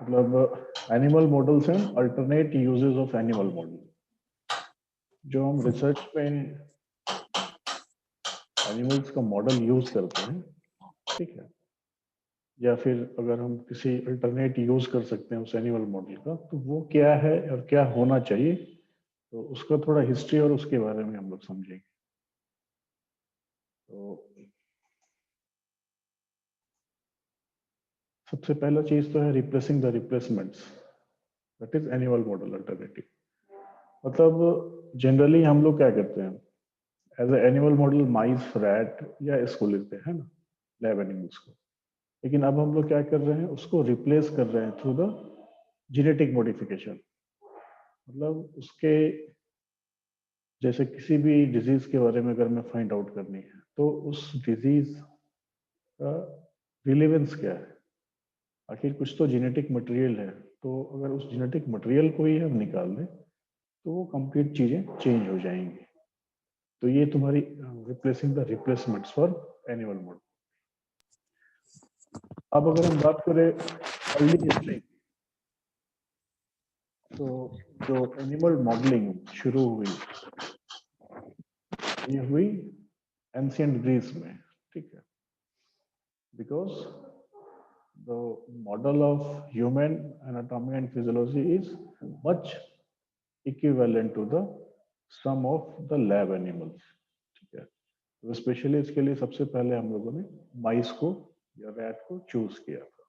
मतलब animal models and alternate uses of animal model. जो हम रिसर्च में एनिमल्स का मॉडल यूज करते हैं, ठीक है, या फिर अगर हम किसी अल्टरनेट यूज कर सकते हैं उस एनिमल मॉडल का, तो वो क्या है और क्या होना चाहिए, तो उसका थोड़ा हिस्ट्री और उसके बारे में हम लोग समझेंगे। तो सबसे पहला चीज तो है replacing the replacements, that is animal model alternative. मतलब जनरली हम लोग क्या करते हैं, as a animal model mice, rat या इसको लेते हैं ना, लैब एनिमल्स को। लेकिन अब हम लोग क्या कर रहे हैं, उसको रिप्लेस कर रहे हैं थ्रू द जेनेटिक मॉडिफिकेशन। मतलब उसके जैसे किसी भी डिजीज के बारे में अगर मैं फाइंड आउट करनी है, तो उस डिजीज का रिलेवेंस क्या है, आखिर कुछ तो जेनेटिक मटेरियल है। तो अगर उस जेनेटिक मटेरियल को ही हम निकाल दें, तो वो कंप्लीट चीजें चेंज हो जाएंगी। तो ये तुम्हारी replacing the replacements for animal model. अब अगर हम बात करें अर्ली हिस्ट्री, तो जो एनिमल मॉडलिंग शुरू हुई, ये हुई एंशियंट ग्रीस में, ठीक है। Because the model of human anatomy and physiology is much equivalent to the some of the lab animals, ठीक है। तो स्पेशली इसके लिए सबसे पहले हम लोगों ने माइस को या रैट को चूज किया था।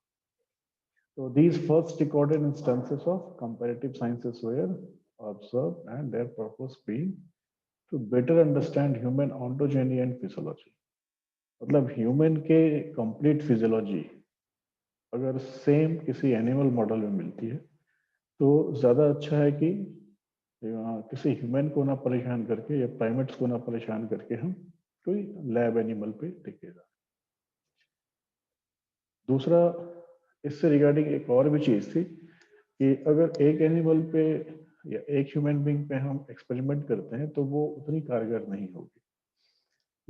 So these first recorded instances of comparative sciences were observed, and their purpose being to better understand human ontogeny and physiology. मतलब ह्यूमन के कंप्लीट फिजियोलॉजी अगर सेम किसी एनिमल मॉडल में मिलती है, तो ज़्यादा अच्छा है कि किसी ह्यूमन को ना परेशान करके या प्राइमेट्स को ना परेशान करके हम कोई लैब एनिमल पे टिके जा। दूसरा, इससे रिगार्डिंग एक और भी चीज़ थी कि अगर एक एनिमल पे या एक ह्यूमन बीइंग पे हम एक्सपेरिमेंट करते हैं, तो वो उतनी कारगर नहीं होगी।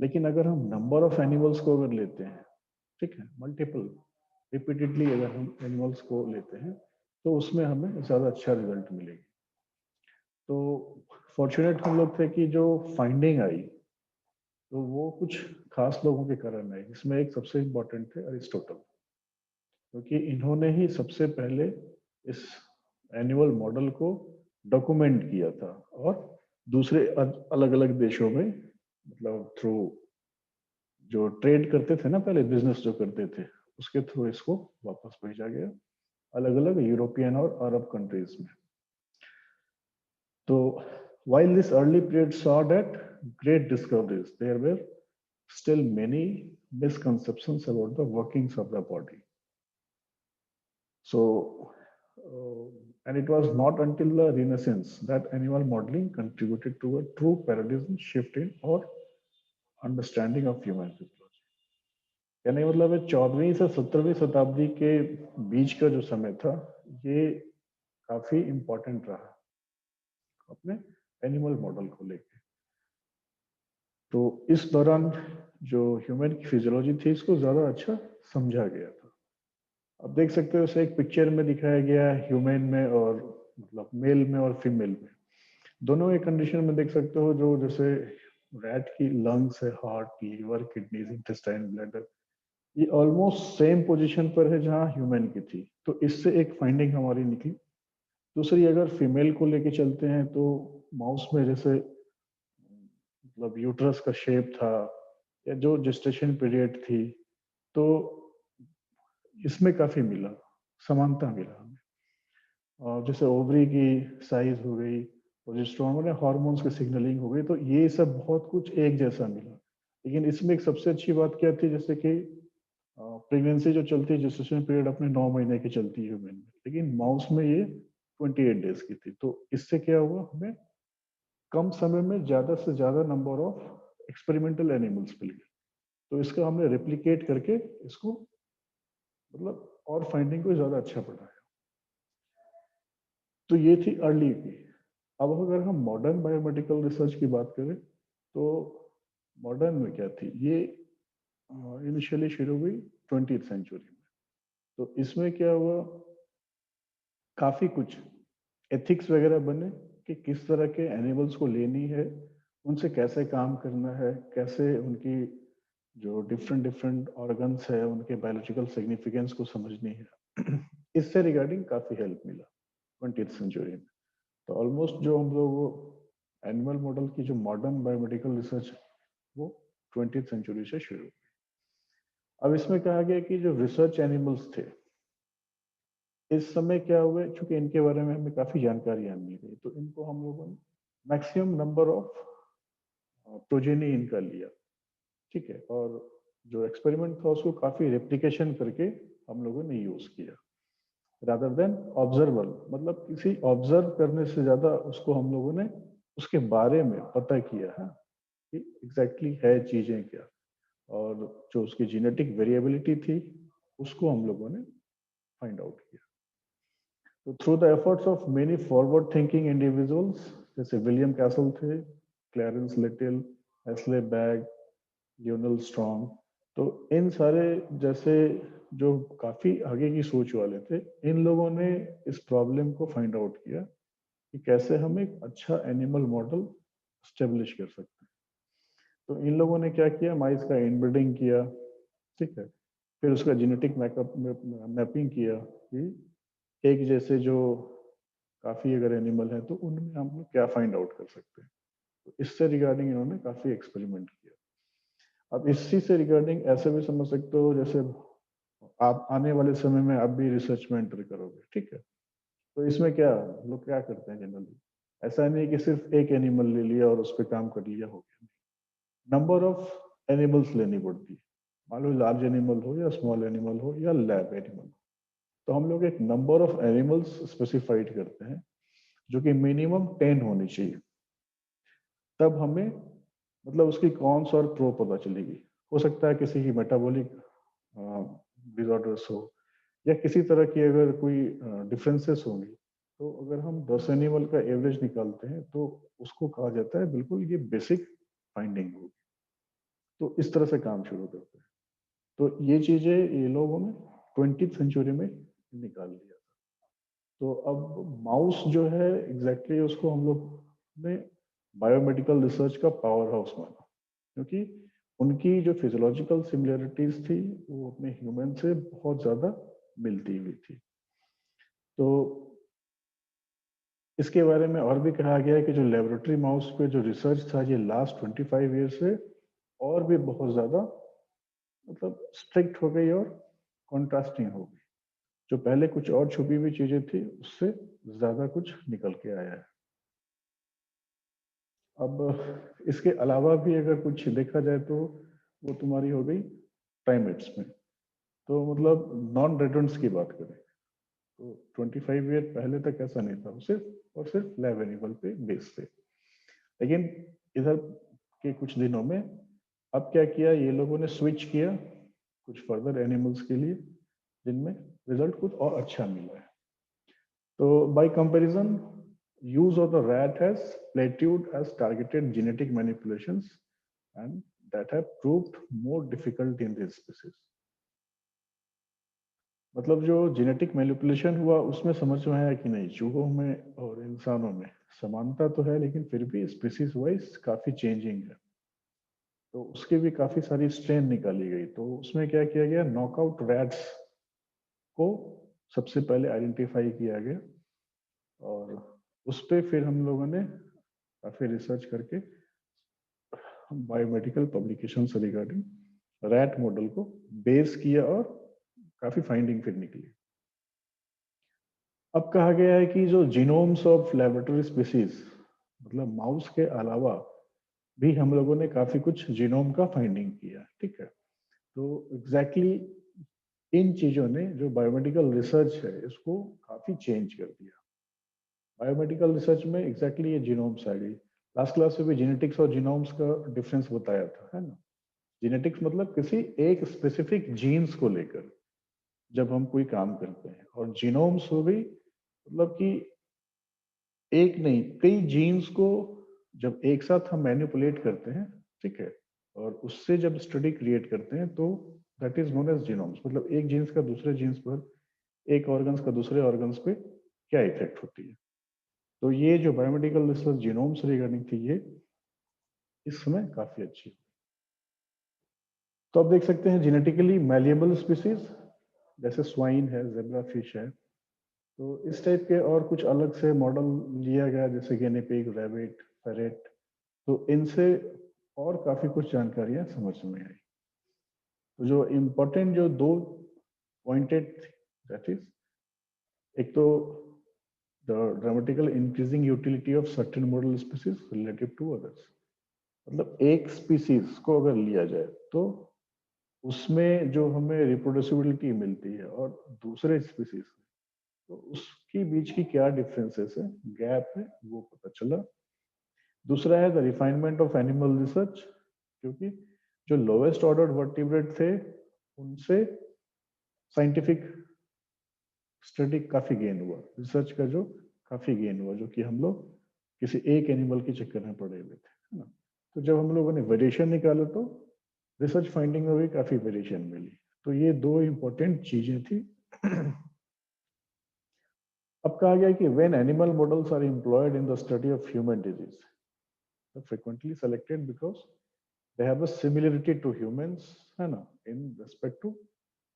लेकिन अगर हम नंबर ऑफ एनिमल्स को अगर लेते हैं, ठीक है, मल्टीपल रिपीटेडली अगर हम एनिमल्स को लेते हैं, तो उसमें हमें ज़्यादा अच्छा रिजल्ट मिलेगी। तो फॉर्चुनेट हम लोग थे कि जो फाइंडिंग आई, तो वो कुछ खास लोगों के कारण आई। इसमें एक सबसे इम्पोर्टेंट थे अरिस्टोटल, क्योंकि इन्होंने ही सबसे पहले इस एनुअल मॉडल को डॉक्यूमेंट किया था, और दूसरे अलग अलग देशों में, मतलब थ्रू जो ट्रेड करते थे ना, पहले बिजनेस जो करते थे, उसके थ्रू इसको वापस भेजा गया अलग अलग यूरोपियन और अरब कंट्रीज में। तो while this early period saw that great discoveries, there were still many misconceptions about the workings of the body. So, and it was not until the Renaissance that animal modeling contributed to a true paradigm shift in our understanding of human physiology. यानी मतलब 14वीं से 17वीं शताब्दी के बीच का जो समय था, ये काफी इम्पोर्टेंट रहा अपने एनिमल मॉडल को लेके। तो इस दौरान जो ह्यूमन की फिजियोलॉजी थी, इसको ज्यादा अच्छा समझा गया था। अब देख सकते हो, उसे एक पिक्चर में दिखाया गया है ह्यूमन में और मतलब मेल में और फीमेल में, दोनों एक कंडीशन में देख सकते हो। जो जैसे रैट की लंग्स है, heart, liver, kidneys, intestine, bladder, ये ऑलमोस्ट सेम पोजीशन पर है जहां ह्यूमन की थी। तो इससे एक फाइंडिंग हमारी निकली। दूसरी, अगर फीमेल को लेके चलते हैं, तो माउस में जैसे मतलब यूट्रस का शेप था या जो जेस्टेशन पीरियड थी, तो इसमें काफी मिला, समानता मिला हमें। और जैसे ओवरी की साइज हो गई, प्रोजेस्टेरोन वाले हार्मोन्स की सिग्नलिंग हो गई, तो ये सब बहुत कुछ एक जैसा मिला। लेकिन इसमें एक सबसे अच्छी बात क्या थी, जैसे कि प्रेगनेंसी जो चलती है, जेस्टेशन पीरियड अपने 9 महीने की चलती है ह्यूमन में, लेकिन माउस में ये 28 डेज की थी। तो इससे क्या हुआ, हमें कम समय में ज्यादा से ज्यादा नंबर ऑफ एक्सपेरिमेंटल एनिमल्स मिल गए। तो इसका हमने रेप्लिकेट करके इसको मतलब और फाइंडिंग को ज्यादा अच्छा बनाया। तो ये थी अर्ली की। अब अगर हम मॉडर्न बायोमेडिकल रिसर्च की बात करें, तो मॉडर्न में क्या थी, ये इनिशियली शुरू हुई 20th सेंचुरी में। तो इसमें क्या हुआ, काफी कुछ एथिक्स वगैरह बने कि किस तरह के एनिमल्स को लेनी है, उनसे कैसे काम करना है, कैसे उनकी जो डिफरेंट डिफरेंट ऑर्गन्स है उनके बायोलॉजिकल सिग्निफिकेंस को समझनी है। इससे रिगार्डिंग काफी हेल्प मिला 20th सेंचुरी में। तो ऑलमोस्ट जो हम लोग एनिमल मॉडल की जो मॉडर्न बायोमेडिकल रिसर्च वो 20th सेंचुरी से शुरू हुई। अब इसमें कहा गया कि जो रिसर्च एनिमल्स थे इस समय क्या हुआ, चूंकि इनके बारे में हमें काफी जानकारियां मिल गई, तो इनको हम लोगों ने मैक्सिमम नंबर ऑफ प्रोजेनी इनका लिया, ठीक है, और जो एक्सपेरिमेंट था उसको काफी रेप्लिकेशन करके हम लोगों ने यूज किया रादर देन ऑब्जर्वर, मतलब किसी ऑब्जर्व करने से ज्यादा उसको हम लोगों ने उसके बारे में पता किया है कि एग्जैक्टली है चीजें क्या, और जो उसकी जेनेटिक वेरिएबिलिटी थी उसको हम लोगों ने फाइंड आउट किया। तो through the efforts of many forward thinking individuals, जैसे विलियम कैसल थे, Clarence little, Astley bag, Lionel strong, तो इन सारे जैसे जो काफी आगे की सोच वाले थे, इन लोगों ने इस प्रॉब्लम को फाइंड आउट किया कि कैसे हम एक अच्छा एनिमल मॉडल स्टेब्लिश कर सकते हैं। तो इन लोगों ने क्या किया, माइस का इनब्रीडिंग किया, ठीक है, फिर उसका जेनेटिक मैपिंग किया कि एक जैसे जो काफी अगर एनिमल है तो उनमें हम लोग क्या फाइंड आउट कर सकते हैं। तो इससे रिगार्डिंग इन्होंने काफी एक्सपेरिमेंट किया। अब इसी से रिगार्डिंग ऐसे भी समझ सकते हो जैसे आप आने वाले समय में आप भी रिसर्च में एंटर करोगे, ठीक है, तो इसमें क्या लोग क्या करते हैं जनरली, ऐसा नहीं कि सिर्फ एक एनिमल ले लिया और उस पर काम कर लिया, हो गया। नंबर ऑफ एनिमल्स लेनी पड़ती है, मान लो लार्ज एनिमल हो या स्मॉल एनिमल हो या लैब एनिमल, तो हम लोग एक नंबर ऑफ एनिमल्स स्पेसिफाइड करते हैं जो कि मिनिमम 10 होनी चाहिए, तब हमें मतलब उसकी कॉन्स और प्रो पता चलेगी। हो सकता है किसी की मेटाबॉलिक डिसऑर्डर्स हो या किसी तरह की अगर कोई डिफरेंसेस होंगी, तो अगर हम 10 एनिमल का एवरेज निकालते हैं तो उसको कहा जाता है बिल्कुल ये बेसिक फाइंडिंग होगी। तो इस तरह से काम शुरू करते हैं। तो ये चीजें ये लोगों ने 20th सेंचुरी में निकाल लिया। तो अब माउस जो है एग्जैक्टली उसको हम लोग ने बायोमेडिकल रिसर्च का पावर हाउस माना, क्योंकि उनकी जो फिजियोलॉजिकल सिमिलरिटीज थी वो अपने ह्यूमन से बहुत ज्यादा मिलती हुई थी। तो इसके बारे में और भी कहा गया है कि जो लेबोरेटरी माउस पे जो रिसर्च था ये लास्ट 25 ईयर से और भी बहुत ज्यादा मतलब स्ट्रिक्ट हो गई और कॉन्ट्रास्टिंग हो गई। जो पहले कुछ और छुपी हुई चीजें थी उससे ज्यादा कुछ निकल के आया है। अब इसके अलावा भी अगर कुछ देखा जाए तो वो तुम्हारी हो गई प्राइमेट्स में। तो मतलब नॉन रेडोंट्स की बात करें तो 25 ईयर पहले तक ऐसा नहीं था, सिर्फ और सिर्फ लैब एनिमल पे बेस थे। लेकिन इधर के कुछ दिनों में अब क्या किया, ये लोगों ने स्विच किया कुछ फर्दर एनिमल्स के लिए जिनमें रिजल्ट कुछ और अच्छा मिला है। तो by comparison, use of the rat has plateaued as targeted genetic manipulations and that have proved more difficult in this species. मतलब जो जेनेटिक मैनिपुलेशन हुआ उसमें समझ में आया कि नहीं, चूहों में और इंसानों में समानता तो है लेकिन फिर भी स्पीसीज वाइज काफी चेंजिंग है। तो उसकी भी काफी सारी स्ट्रेन निकाली गई। तो उसमें क्या किया गया, नॉकआउट रैट्स को सबसे पहले आइडेंटिफाई किया गया और उस पर फिर हम लोगों ने काफी रिसर्च करके बायोमेडिकल पब्लिकेशन से रिगार्डिंग रैट मॉडल को बेस किया और काफी फाइंडिंग फिर निकली। अब कहा गया है कि जो जीनोम्स ऑफ लेबोरेटरी स्पीसीज मतलब माउस के अलावा भी हम लोगों ने काफी कुछ जीनोम का फाइंडिंग किया, ठीक है। तो एग्जैक्टली इन चीजों ने जो बायोमेडिकल रिसर्च है इसको काफी चेंज कर दिया। बायोमेडिकल रिसर्च में एग्जैक्टली ये जीनोम्स आ गई। लास्ट क्लास में भी जेनेटिक्स और जीनोम्स का डिफरेंस बताया था, है ना। जेनेटिक्स मतलब किसी एक स्पेसिफिक जीन्स को लेकर जब हम कोई काम करते हैं, और जीनोम्स हो गई मतलब कि एक नहीं कई जीन्स को जब एक साथ हम मैनिपुलेट करते हैं, ठीक है, और उससे जब स्टडी क्रिएट करते हैं तो that is known as genomes. मतलब एक जीन्स का दूसरे जीन्स पर, एक ऑर्गन्स का दूसरे ऑर्गन्स पे क्या इफेक्ट होती है। तो ये जो बायोमेडिकल रिसर्च जीनोम से रिगार्डिंग थी, ये इस समय काफी अच्छी। तो आप देख सकते हैं जेनेटिकली मैलिएबल स्पीसीज जैसे स्वाइन है, जेब्रा फिश है, तो इस टाइप के और कुछ अलग से मॉडल लिया गया जैसे गिनी पिग, रैबिट, फेरेट। तो इनसे और काफी कुछ जानकारियां समझ में आई। तो जो इम्पोर्टेंट जो दो पॉइंटेड दैट इज, एक तो the dramatical increasing utility of certain model species relative to others. मतलब एक स्पीसीज को अगर लिया जाए तो उसमें जो हमें रिप्रोड्यूसिबिलिटी मिलती है और दूसरे स्पीसीज, तो उसके बीच की क्या डिफरेंसेस है, गैप है, वो पता चला। दूसरा है the refinement of animal research, क्योंकि जो लोवेस्ट ऑर्डर वर्टिब्रेट थे उनसे साइंटिफिक स्टडी काफी गेन हुआ, रिसर्च का जो काफी गेन हुआ, जो कि हम लोग किसी एक एनिमल के चक्कर में पड़े हुए थे, है ना। तो जब हम लोगों ने वेरिएशन निकाला तो रिसर्च फाइंडिंग में भी काफी वेरिएशन मिली। तो ये दो इंपॉर्टेंट चीजें थी। अब कहा गया कि when animal models are employed in the study of human disease, frequently selected because they have a similarity to humans, है ना, in respect to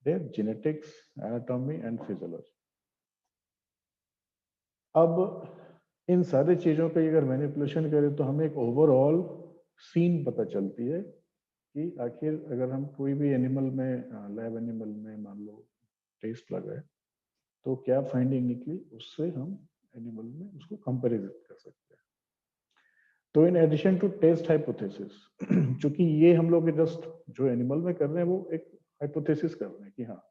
their genetics, anatomy and physiology. अब इन सारी चीजों का अगर मैनिपुलेशन करें तो हमें एक ओवरऑल सीन पता चलती है कि आखिर अगर हम कोई भी एनिमल में, लैब एनिमल में मान लो टेस्ट लगाए तो क्या फाइंडिंग निकली, उससे हम एनिमल में उसको कंपेरिजन कर सकते हैं। तो in addition to test hypothesis, चूंकि ये हम लोग जस्ट जो एनिमल में कर रहे हैं वो एक हाइपोथेसिस कर रहे हैं कि हाँ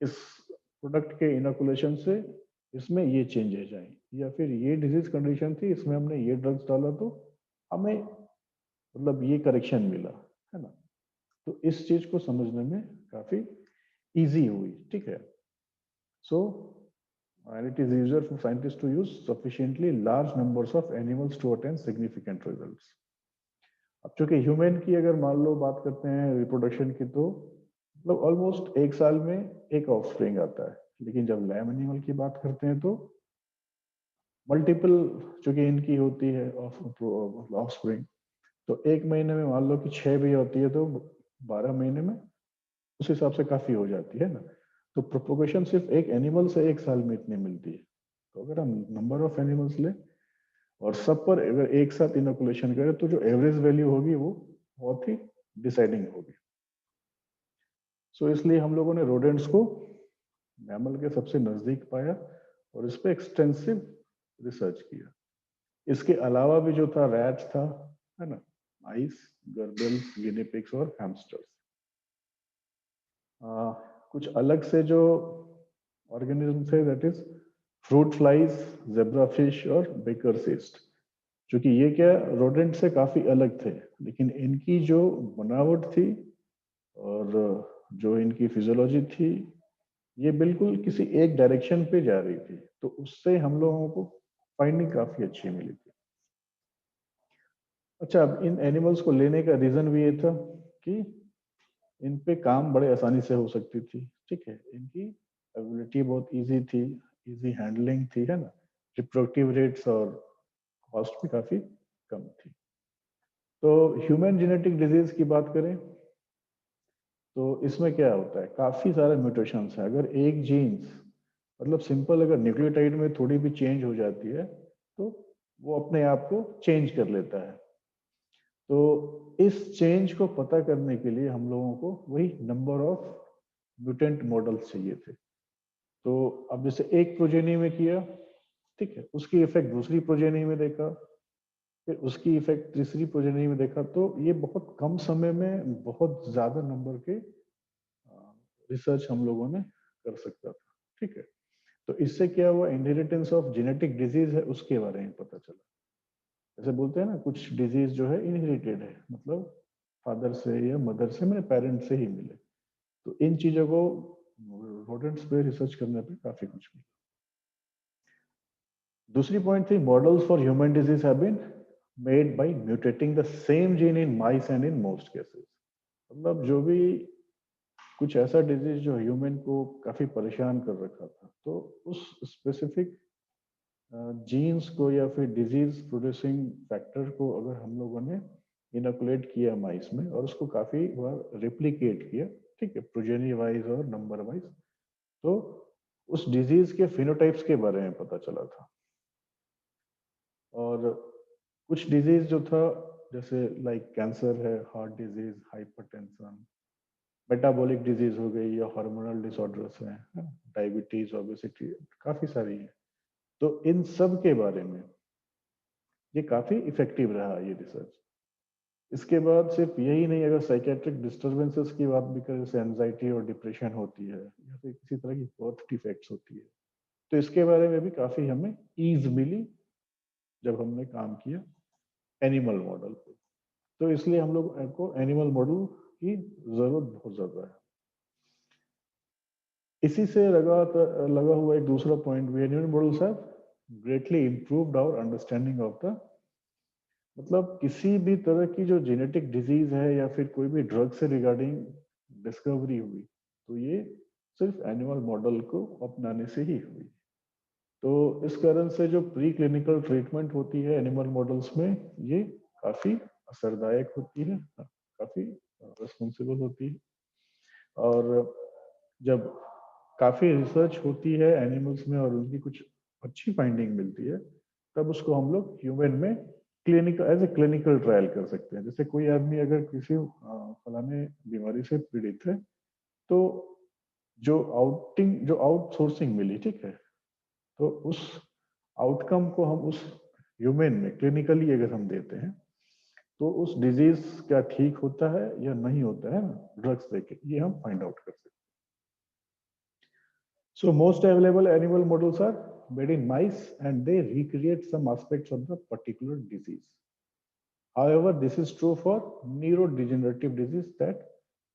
इस प्रोडक्ट के इनोकुलेशन से इसमें ये चेंजेस आए, या फिर ये डिजीज कंडीशन थी इसमें हमने ये ड्रग्स डाला तो हमें मतलब ये करेक्शन मिला, है ना। तो इस चीज को समझने में काफी इजी हुई, ठीक है। सो and it is easier for scientists to use sufficiently large numbers of animals to attain significant results. अब चूंकि ह्यूमन की अगर मान लो बात करते हैं रिप्रोडक्शन की, तो मतलब ऑलमोस्ट एक साल में एक ऑफस्प्रिंग आता है, लेकिन जब लैब एनिमल की बात करते हैं तो मल्टीपल चूंकि इनकी होती है ऑफस्प्रिंग, तो एक महीने में मान लो कि 6 भी होती है तो 12 महीने में उस हिसाब से काफी हो जाती है ना। तो प्रोपोगेशन सिर्फ एक एनिमल से एक साल में इतनी मिलती है। तो अगर हम नंबर ऑफ एनिमल्स ले और सब पर अगर एक साथ इनोकुलेशन करें तो जो एवरेज वैल्यू होगी वो बहुत ही डिसाइडिंग होगी। सो इसलिए हम लोगों ने रोडेंट्स को मैमल के सबसे नजदीक पाया और इस पर एक्सटेंसिव रिसर्च किया। इसके अलावा भी जो था रैट्स था, है ना, माइस, गर्दल्स, गिनी पिग्स और हैमस्टर्स। कुछ अलग से जो ऑर्गेनिज्म थे that is fruit flies, zebra fish और बेकर सीस्ट। क्योंकि ये क्या रोडेंट से काफी अलग थे, लेकिन इनकी जो बनावट थी और जो इनकी फिजियोलॉजी थी ये बिल्कुल किसी एक डायरेक्शन पे जा रही थी, तो उससे हम लोगों को फाइंडिंग काफी अच्छी मिली थी। अच्छा, अब इन एनिमल्स को लेने का रीजन भी ये था कि इन पे काम बड़े आसानी से हो सकती थी, ठीक है, इनकी एबिलिटी बहुत इजी थी, इजी हैंडलिंग थी, है ना, रिप्रोडक्टिव रेट्स और कॉस्ट भी काफी कम थी। तो ह्यूमन जेनेटिक डिजीज की बात करें तो इसमें क्या होता है, काफी सारे म्यूटेशंस है। अगर एक जीन्स मतलब सिंपल अगर न्यूक्लियोटाइड में थोड़ी भी चेंज हो जाती है तो वो अपने आप को चेंज कर लेता है। तो इस चेंज को पता करने के लिए हम लोगों को वही नंबर ऑफ म्यूटेंट मॉडल्स चाहिए थे। तो अब जैसे एक प्रोजेनी में किया, ठीक है, उसकी इफेक्ट दूसरी प्रोजेनी में देखा, फिर उसकी इफेक्ट तीसरी प्रोजेनी में देखा, तो ये बहुत कम समय में बहुत ज्यादा नंबर के रिसर्च हम लोगों ने कर सकता था, ठीक है। तो इससे क्या हुआ, इनहेरिटेंस ऑफ जेनेटिक डिजीज है उसके बारे में पता चला। जैसे बोलते हैं ना कुछ डिजीज जो है इनहेरिटेड है, मतलब फादर से या मदर से, मेरे पेरेंट से ही मिले। तो इन चीजों को रोडेंट्स पे रिसर्च करने पे काफी कुछ मिला। दूसरी पॉइंट थी models for human disease have been made by mutating the same gene in mice and in most cases. मतलब जो भी कुछ ऐसा डिजीज जो ह्यूमन को काफी परेशान कर रखा था, तो उस स्पेसिफिक जीन्स को या फिर डिजीज प्रोड्यूसिंग फैक्टर को अगर हम लोगों ने इनोकुलेट किया माइस में और उसको काफी बार रिप्लिकेट किया, ठीक है, प्रोजेनी वाइज और नंबर वाइज, तो उस डिजीज के फिनोटाइप्स के बारे में पता चला था। और कुछ डिजीज जो था, जैसे लाइक कैंसर है, heart disease, hypertension, metabolic disease हो गई, या हार्मोनल डिसऑर्डर्स हैं, डायबिटीज, ओबेसिटी, काफी सारी है। तो इन सब के बारे में ये काफी इफेक्टिव रहा ये रिसर्च। इसके बाद सिर्फ यही नहीं, अगर साइकेट्रिक डिस्टर्बेंसेस की बात भी करें, जैसे एंजाइटी और डिप्रेशन होती है या फिर किसी तरह की बर्थ डिफेक्ट्स होती है, तो इसके बारे में भी काफी हमें ईज मिली जब हमने काम किया एनिमल मॉडल पे। तो इसलिए हम लोग को एनिमल मॉडल की जरूरत बहुत ज्यादा है। इसी से लगा हुआ एक दूसरा पॉइंट भी, animal models have greatly improved our understanding of the, मतलब किसी भी तरह की जो जेनेटिक डिजीज है या फिर कोई भी ड्रग से रिगार्डिंग डिस्कवरी हुई, तो ये सिर्फ एनिमल मॉडल को अपनाने से ही हुई। तो इस कारण से जो प्री क्लिनिकल ट्रीटमेंट होती है एनिमल मॉडल्स में, ये काफी असरदायक होती है, काफी रिस्पॉन्सिबल होती है। और जब काफी रिसर्च होती है एनिमल्स में और उनकी कुछ अच्छी फाइंडिंग मिलती है, तब उसको हम लोग ह्यूमन में clinical, as a clinical trial कर सकते हैं। जैसे कोई आदमी अगर किसी फलाने बीमारी से पीड़ित है, तो जो आउटसोर्सिंग मिली, ठीक है, तो उस आउटकम को हम उस ह्यूमन में क्लिनिकली अगर हम देते हैं, तो उस डिजीज क्या ठीक होता है या नहीं होता है ना, ड्रग्स देके ये हम फाइंड आउट कर सकते हैं। So most available animal models are made in mice and they recreate some aspects of the particular disease. However, this is true for neurodegenerative disease that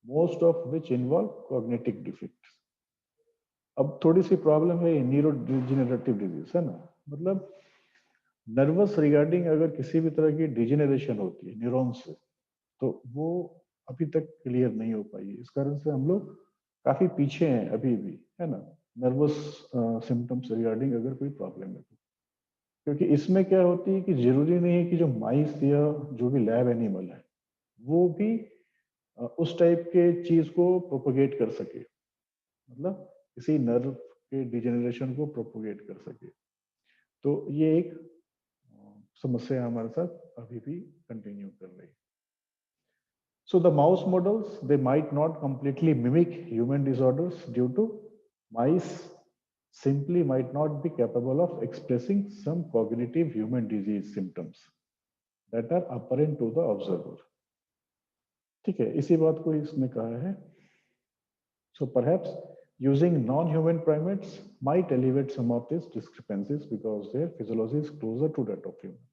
most of which involve cognitive defects. अब थोड़ी सी problem है neurodegenerative disease, है ना, मतलब nervous regarding अगर किसी भी तरह की डिजेनरेशन होती है न्यूरॉन्स से, तो वो अभी तक क्लियर नहीं हो पाई है। इस कारण से हम लोग काफी पीछे हैं अभी भी, है ना, नर्वस सिम्टम्स रिगार्डिंग अगर कोई प्रॉब्लम है तो। क्योंकि इसमें क्या होती है कि जरूरी नहीं है कि जो माइस या जो भी लैब एनिमल है वो भी उस टाइप के चीज को प्रोपोगेट कर सके, मतलब किसी नर्व के डिजेनरेशन को प्रोपोगेट कर सके। तो ये एक समस्या हमारे साथ अभी भी कंटिन्यू कर रही है। So the mouse models, they might not completely mimic human disorders due to mice simply might not be capable of expressing some cognitive human disease symptoms that are apparent to the observer. ठीक है, इसी बात को इसने कहा है. So perhaps using non-human primates might alleviate some of these discrepancies because their physiology is closer to that of humans.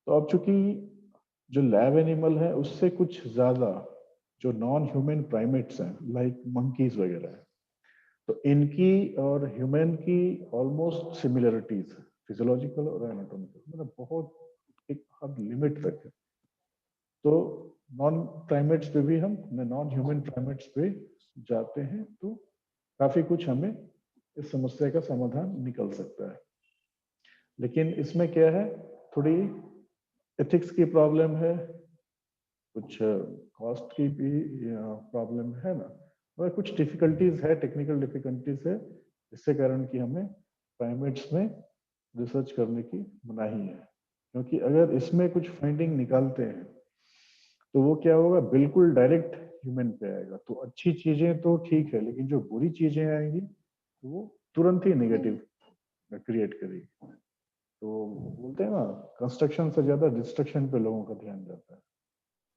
तो अब चूंकि जो लैब एनिमल है उससे कुछ ज्यादा जो नॉन ह्यूमन प्राइमेट्स हैं, लाइक मंकीज वगैरह है, तो इनकी और ह्यूमन की ऑलमोस्ट सिमिलरिटीज है, फिजियोलॉजिकल और एनाटॉमिकल, मतलब बहुत एक हद लिमिट तक है। तो नॉन प्राइमेट्स पे भी हम नॉन ह्यूमन प्राइमेट्स पे जाते हैं तो काफी कुछ हमें इस समस्या का समाधान निकल सकता है। लेकिन इसमें क्या है, थोड़ी एथिक्स की प्रॉब्लम है, कुछ कॉस्ट की भी प्रॉब्लम है ना, और कुछ डिफिकल्टीज है, टेक्निकल डिफिकल्टीज है, जिसके कारण कि हमें प्राइमेट्स में रिसर्च करने की मनाही है। क्योंकि अगर इसमें कुछ फाइंडिंग निकालते हैं तो वो क्या होगा, बिल्कुल डायरेक्ट ह्यूमन पे आएगा। तो अच्छी चीजें तो ठीक है, लेकिन जो बुरी चीजें आएंगी तो वो तुरंत ही नेगेटिव क्रिएट करेगी। तो बोलते हैं ना, कंस्ट्रक्शन से ज्यादा डिस्ट्रक्शन पे लोगों का ध्यान जाता है।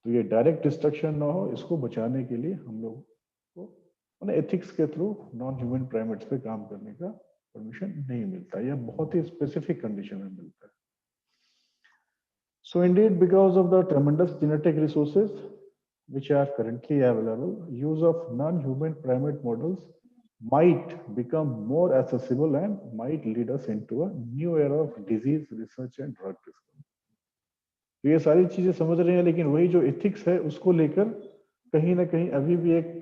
तो ये डायरेक्ट डिस्ट्रक्शन ना हो, इसको बचाने के लिए हम लोग को एथिक्स के थ्रू नॉन ह्यूमन प्राइमेट्स पे काम करने का परमिशन नहीं मिलता, या बहुत ही स्पेसिफिक कंडीशन में मिलता है। So indeed, because of the tremendous genetic resources which are currently available, use of non-human primate models might become more accessible and might lead us into a new era of disease research and drug discovery. तो ये सारी चीजें समझ रहे हैं, लेकिन वही जो एथिक्स है उसको लेकर कहीं ना कहीं अभी भी एक